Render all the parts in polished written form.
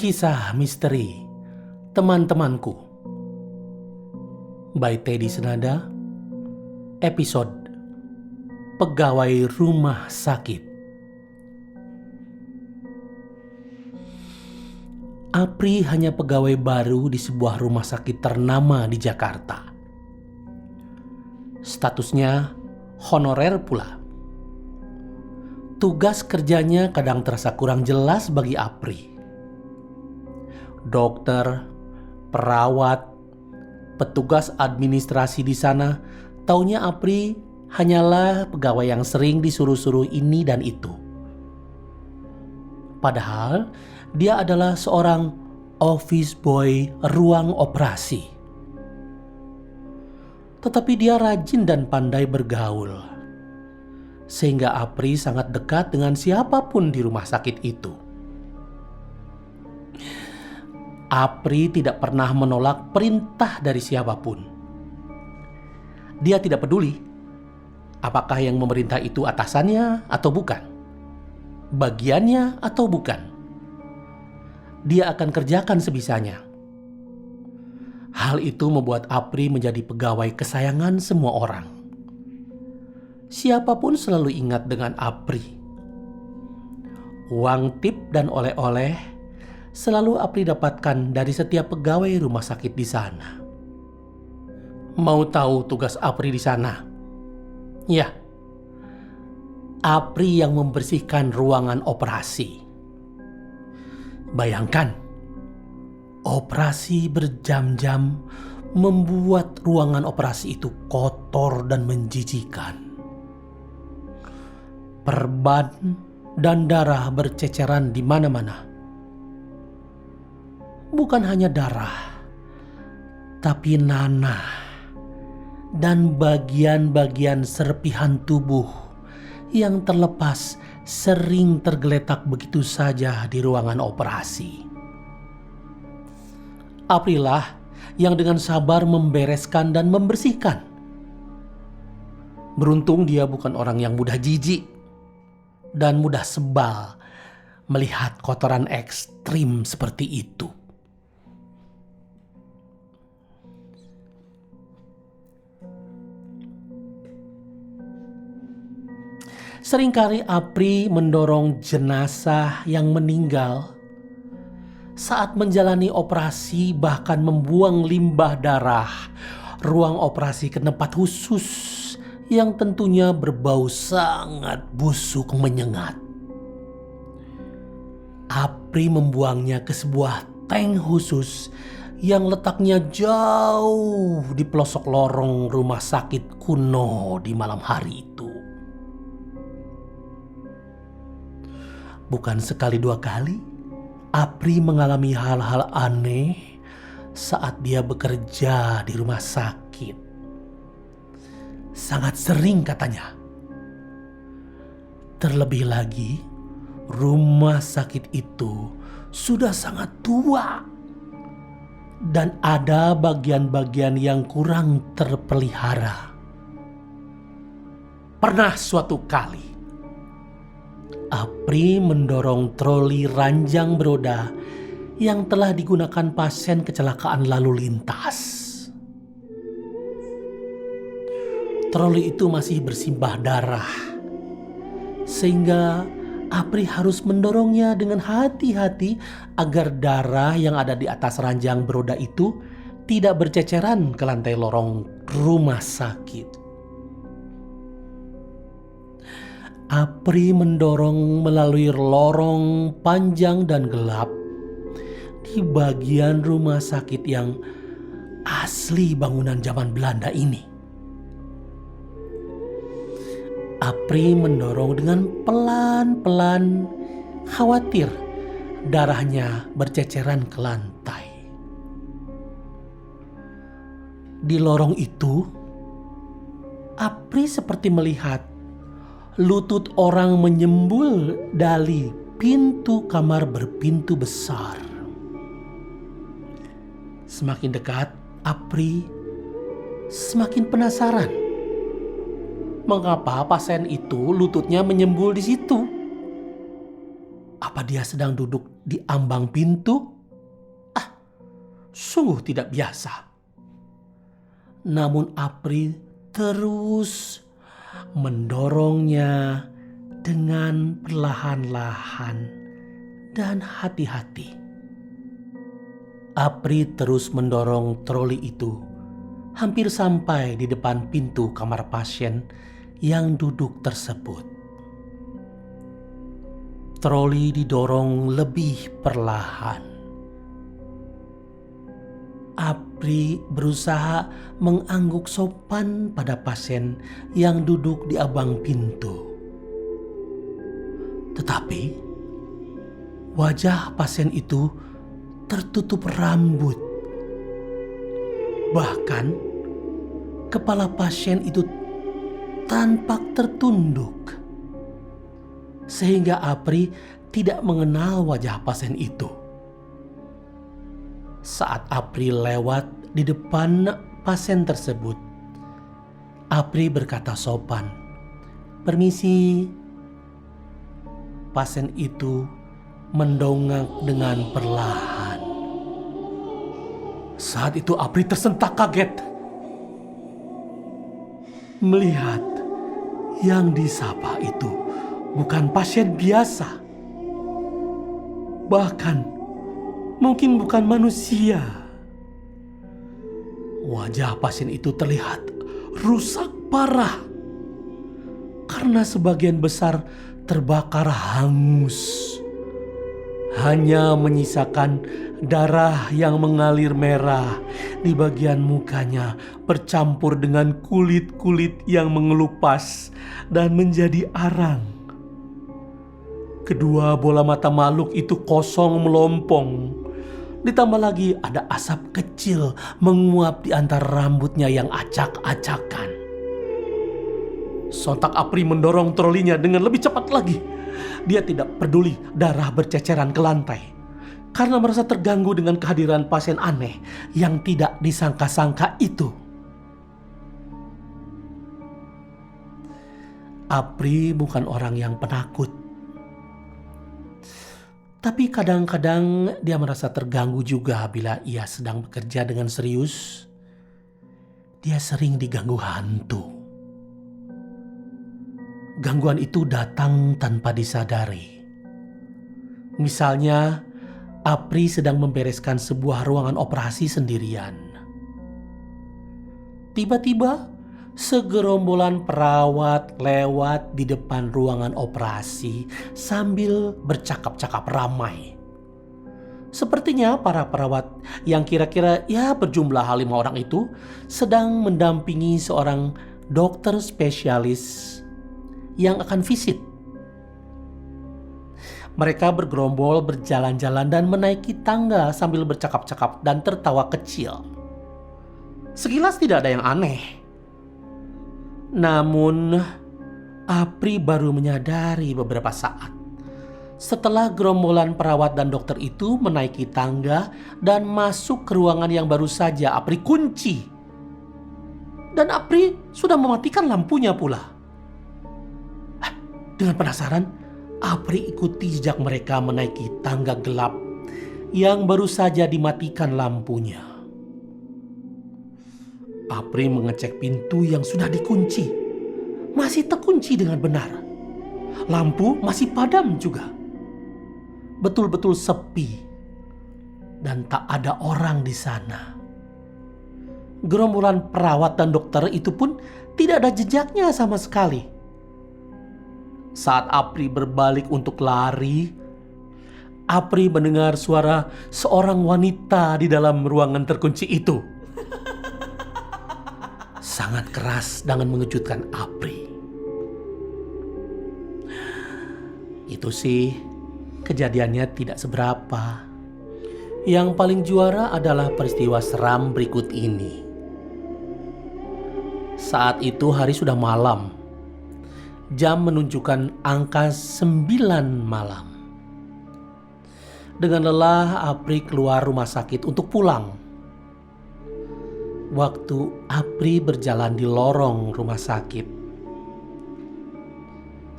Kisah Misteri Teman-Temanku by Teddy Senada. Episode Pegawai Rumah Sakit. Apri hanya pegawai baru di sebuah rumah sakit ternama di Jakarta. Statusnya honorer pula. Tugas kerjanya kadang terasa kurang jelas bagi Apri. Dokter, perawat, petugas administrasi di sana, taunya Apri hanyalah pegawai yang sering disuruh-suruh ini dan itu. Padahal dia adalah seorang office boy ruang operasi. Tetapi dia rajin dan pandai bergaul, sehingga Apri sangat dekat dengan siapapun di rumah sakit itu. Apri tidak pernah menolak perintah dari siapapun. Dia tidak peduli apakah yang memerintah itu atasannya atau bukan, bagiannya atau bukan. Dia akan kerjakan sebisanya. Hal itu membuat Apri menjadi pegawai kesayangan semua orang. Siapapun selalu ingat dengan Apri. Uang tip dan oleh-oleh selalu Apri dapatkan dari setiap pegawai rumah sakit di sana. Mau tahu tugas Apri di sana? Ya, Apri yang membersihkan ruangan operasi. Bayangkan, operasi berjam-jam membuat ruangan operasi itu kotor dan menjijikan. Perban dan darah berceceran di mana-mana. Bukan hanya darah, tapi nanah dan bagian-bagian serpihan tubuh yang terlepas sering tergeletak begitu saja di ruangan operasi. Aprilah yang dengan sabar membereskan dan membersihkan. Beruntung dia bukan orang yang mudah jijik dan mudah sebal melihat kotoran ekstrim seperti itu. Seringkali Apri mendorong jenazah yang meninggal saat menjalani operasi, bahkan membuang limbah darah ruang operasi ke tempat khusus yang tentunya berbau sangat busuk menyengat. Apri membuangnya ke sebuah tank khusus yang letaknya jauh di pelosok lorong rumah sakit kuno di malam hari itu. Bukan sekali dua kali, Apri mengalami hal-hal aneh saat dia bekerja di rumah sakit. Sangat sering katanya. Terlebih lagi, rumah sakit itu sudah sangat tua dan ada bagian-bagian yang kurang terpelihara. Pernah suatu kali, Apri mendorong troli ranjang beroda yang telah digunakan pasien kecelakaan lalu lintas. Troli itu masih bersimbah darah, sehingga Apri harus mendorongnya dengan hati-hati agar darah yang ada di atas ranjang beroda itu tidak berceceran ke lantai lorong rumah sakit. Apri mendorong melalui lorong panjang dan gelap di bagian rumah sakit yang asli bangunan zaman Belanda ini. Apri mendorong dengan pelan-pelan, khawatir darahnya berceceran ke lantai. Di lorong itu, Apri seperti melihat lutut orang menyembul dari pintu kamar berpintu besar. Semakin dekat, Apri semakin penasaran. Mengapa pasien itu lututnya menyembul di situ? Apa dia sedang duduk di ambang pintu? Sungguh tidak biasa. Namun Apri terus mendorongnya dengan perlahan-lahan dan hati-hati. Apri terus mendorong troli itu hampir sampai di depan pintu kamar pasien yang duduk tersebut. Troli didorong lebih perlahan. Apri berusaha mengangguk sopan pada pasien yang duduk di abang pintu. Tetapi wajah pasien itu tertutup rambut. Bahkan kepala pasien itu tampak tertunduk, sehingga Apri tidak mengenal wajah pasien itu. Saat Apri lewat di depan pasien tersebut, Apri berkata sopan, "Permisi." Pasien itu mendongak dengan perlahan. Saat itu Apri tersentak kaget melihat yang disapa itu bukan pasien biasa, bahkan mungkin bukan manusia. Wajah pasien itu terlihat rusak parah karena sebagian besar terbakar hangus. Hanya menyisakan darah yang mengalir merah di bagian mukanya bercampur dengan kulit-kulit yang mengelupas dan menjadi arang. Kedua bola mata makhluk itu kosong melompong. Ditambah lagi ada asap kecil menguap di antara rambutnya yang acak-acakan. Sontak Apri mendorong trolinya dengan lebih cepat lagi. Dia tidak peduli darah berceceran ke lantai karena merasa terganggu dengan kehadiran pasien aneh yang tidak disangka-sangka itu. Apri bukan orang yang penakut. Tapi kadang-kadang dia merasa terganggu juga bila ia sedang bekerja dengan serius. Dia sering diganggu hantu. Gangguan itu datang tanpa disadari. Misalnya, Apri sedang membereskan sebuah ruangan operasi sendirian. Tiba-tiba, segerombolan perawat lewat di depan ruangan operasi sambil bercakap-cakap ramai. Sepertinya para perawat yang kira-kira berjumlah 5 orang itu sedang mendampingi seorang dokter spesialis yang akan visit. Mereka bergerombol berjalan-jalan dan menaiki tangga sambil bercakap-cakap dan tertawa kecil. Sekilas tidak ada yang aneh. Namun Apri baru menyadari beberapa saat setelah gerombolan perawat dan dokter itu menaiki tangga dan masuk ke ruangan yang baru saja Apri kunci. Dan Apri sudah mematikan lampunya pula. Dengan penasaran, Apri ikuti jejak mereka menaiki tangga gelap yang baru saja dimatikan lampunya. Apri mengecek pintu yang sudah dikunci. Masih terkunci dengan benar. Lampu masih padam juga. Betul-betul sepi. Dan tak ada orang di sana. Gerombolan perawat dan dokter itu pun tidak ada jejaknya sama sekali. Saat Apri berbalik untuk lari, Apri mendengar suara seorang wanita di dalam ruangan terkunci itu. Sangat keras dan mengejutkan Apri. Itu sih kejadiannya tidak seberapa. Yang paling juara adalah peristiwa seram berikut ini. Saat itu hari sudah malam. Jam menunjukkan angka 9 malam. Dengan lelah Apri keluar rumah sakit untuk pulang. Waktu Apri berjalan di lorong rumah sakit,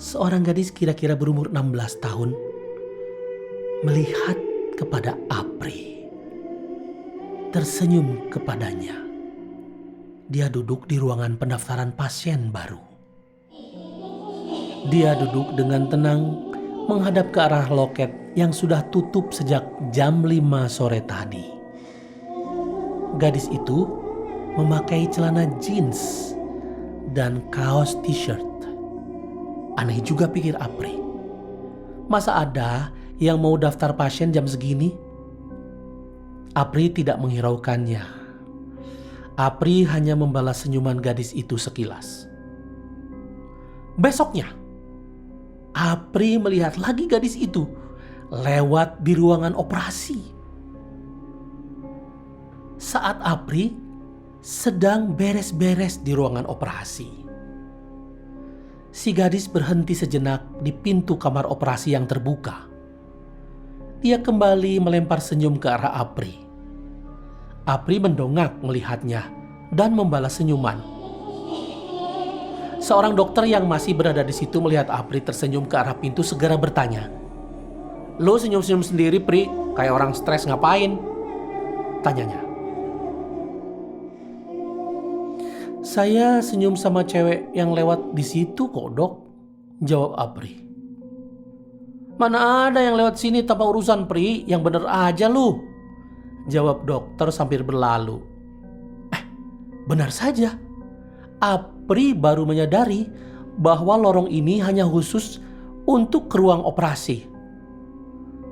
seorang gadis kira-kira berumur 16 tahun melihat kepada Apri. tersenyum kepadanya. Dia duduk di ruangan pendaftaran pasien baru. Dia duduk dengan tenang menghadap ke arah loket yang sudah tutup sejak jam 5 sore tadi. Gadis itu memakai celana jeans dan kaos t-shirt. Aneh juga, pikir Apri. Masa ada yang mau daftar pasien jam segini? Apri tidak menghiraukannya. Apri hanya membalas senyuman gadis itu sekilas. Besoknya, Apri melihat lagi gadis itu lewat di ruangan operasi. Saat Apri sedang beres-beres di ruangan operasi, si gadis berhenti sejenak di pintu kamar operasi yang terbuka. Dia kembali melempar senyum ke arah Apri. Apri mendongak melihatnya dan membalas senyuman. Seorang dokter yang masih berada di situ melihat Apri tersenyum ke arah pintu segera bertanya, "Lo senyum-senyum sendiri, Pri? Kayak orang stres ngapain?" tanyanya. "Saya senyum sama cewek yang lewat di situ kok, Dok," jawab Apri. "Mana ada yang lewat sini tanpa urusan, Pri? Yang bener aja lu," jawab dokter sambil berlalu. Benar saja. Apri baru menyadari bahwa lorong ini hanya khusus untuk ke ruang operasi.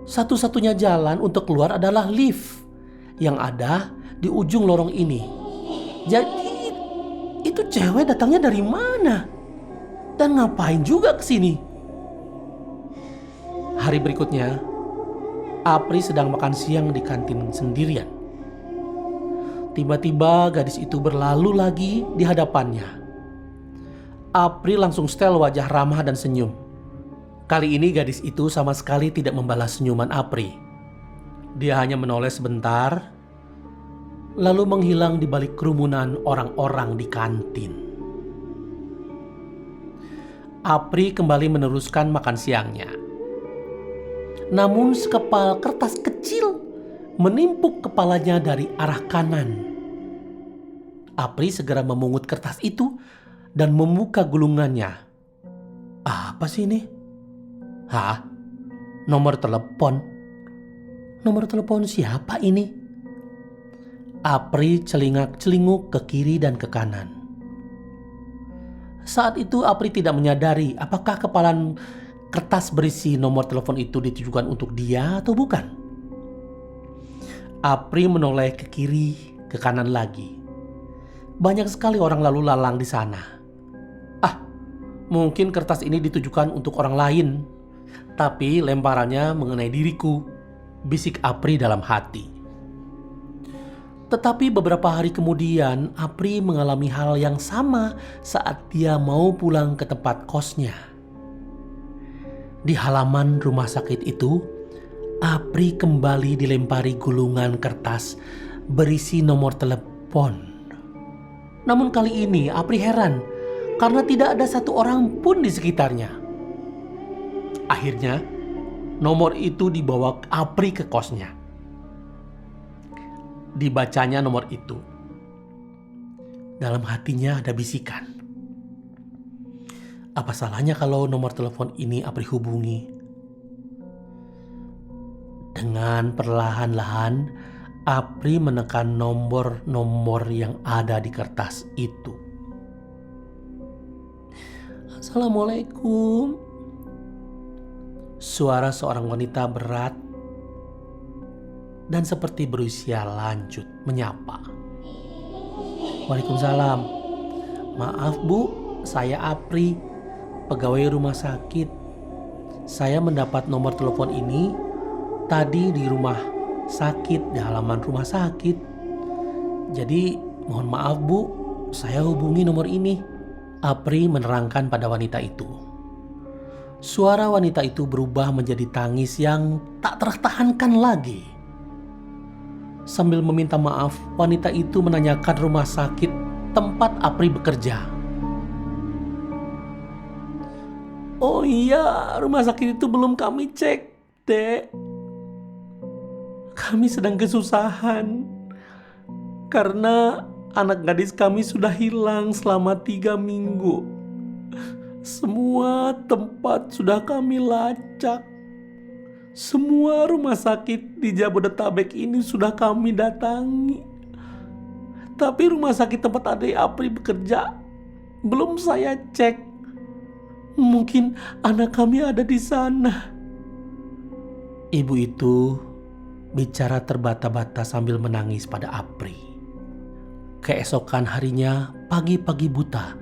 Satu-satunya jalan untuk keluar adalah lift yang ada di ujung lorong ini. Jadi itu cewek datangnya dari mana? Dan ngapain juga ke sini? Hari berikutnya, Apri sedang makan siang di kantin sendirian. Tiba-tiba gadis itu berlalu lagi di hadapannya. Apri langsung setel wajah ramah dan senyum. Kali ini gadis itu sama sekali tidak membalas senyuman Apri. Dia hanya menoleh sebentar, lalu menghilang di balik kerumunan orang-orang di kantin. Apri kembali meneruskan makan siangnya. Namun sekepal kertas kecil menimpuk kepalanya dari arah kanan. Apri segera memungut kertas itu dan membuka gulungannya. Apa sih ini? Hah? Nomor telepon? Nomor telepon siapa ini? Apri celingak-celinguk ke kiri dan ke kanan. Saat itu Apri tidak menyadari apakah kepalan kertas berisi nomor telepon itu ditujukan untuk dia atau bukan. Apri menoleh ke kiri, ke kanan lagi. Banyak sekali orang lalu lalang di sana. Mungkin kertas ini ditujukan untuk orang lain, tapi lemparannya mengenai diriku, bisik Apri dalam hati. Tetapi beberapa hari kemudian, Apri mengalami hal yang sama saat dia mau pulang ke tempat kosnya. Di halaman rumah sakit itu, Apri kembali dilempari gulungan kertas berisi nomor telepon. Namun kali ini Apri heran karena tidak ada satu orang pun di sekitarnya. Akhirnya nomor itu dibawa Apri ke kosnya. Dibacanya nomor itu. Dalam hatinya ada bisikan. Apa salahnya kalau nomor telepon ini Apri hubungi? Dengan perlahan-lahan, Apri menekan nomor-nomor yang ada di kertas itu. "Assalamualaikum." Suara seorang wanita berat dan seperti berusia lanjut menyapa. "Waalaikumsalam. Maaf Bu, saya Apri, pegawai rumah sakit. Saya mendapat nomor telepon ini tadi di rumah sakit, di halaman rumah sakit. Jadi mohon maaf Bu, saya hubungi nomor ini." Apri menerangkan pada wanita itu. Suara wanita itu berubah menjadi tangis yang tak tertahankan lagi. Sambil meminta maaf, wanita itu menanyakan rumah sakit tempat Apri bekerja. "Oh iya, rumah sakit itu belum kami cek, Dek. Kami sedang kesusahan. karena anak gadis kami sudah hilang selama 3 minggu. Semua tempat sudah kami lacak. Semua rumah sakit di Jabodetabek ini sudah kami datangi. Tapi rumah sakit tempat adik Apri bekerja belum saya cek. Mungkin anak kami ada di sana. Ibu itu bicara terbata-bata sambil menangis pada Apri. Keesokan harinya, pagi-pagi buta,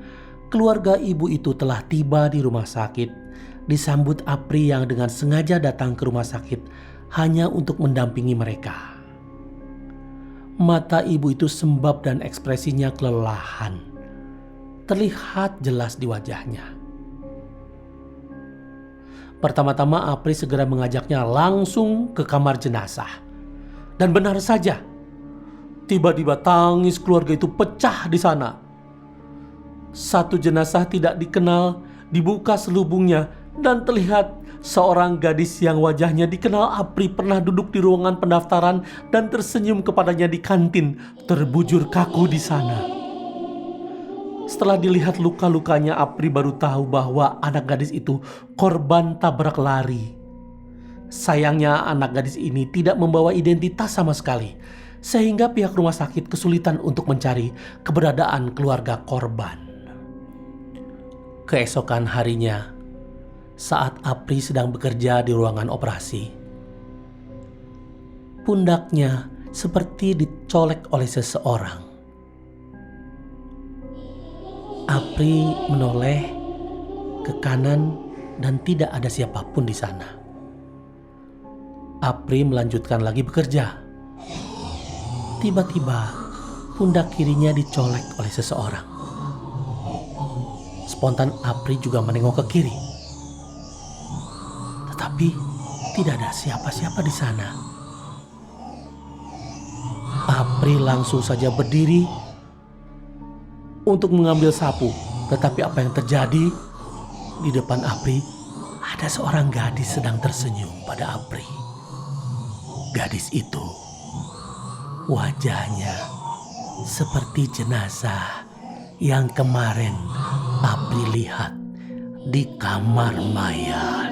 keluarga ibu itu telah tiba di rumah sakit, disambut Apri yang dengan sengaja datang ke rumah sakit hanya untuk mendampingi mereka. Mata ibu itu sembab dan ekspresinya kelelahan, terlihat jelas di wajahnya. Pertama-tama Apri segera mengajaknya langsung ke kamar jenazah. Dan benar saja, tiba-tiba tangis keluarga itu pecah di sana. Satu jenazah tidak dikenal dibuka selubungnya dan terlihat seorang gadis yang wajahnya dikenal Apri pernah duduk di ruangan pendaftaran dan tersenyum kepadanya di kantin, terbujur kaku di sana. Setelah dilihat luka-lukanya, Apri baru tahu bahwa anak gadis itu korban tabrak lari. Sayangnya anak gadis ini tidak membawa identitas sama sekali, sehingga pihak rumah sakit kesulitan untuk mencari keberadaan keluarga korban. Keesokan harinya, saat Apri sedang bekerja di ruangan operasi, pundaknya seperti dicolek oleh seseorang. Apri menoleh ke kanan dan tidak ada siapapun di sana. Apri melanjutkan lagi bekerja. Tiba-tiba pundak kirinya dicolek oleh seseorang. Spontan Apri juga menengok ke kiri. Tetapi tidak ada siapa-siapa di sana. Apri langsung saja berdiri untuk mengambil sapu, tetapi apa yang terjadi? Di depan Apri ada seorang gadis sedang tersenyum pada Apri. Gadis itu wajahnya seperti jenazah yang kemarin Apri lihat di kamar mayat.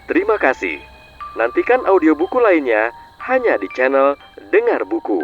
Terima kasih. Nantikan audiobuku lainnya hanya di channel Dengar Buku.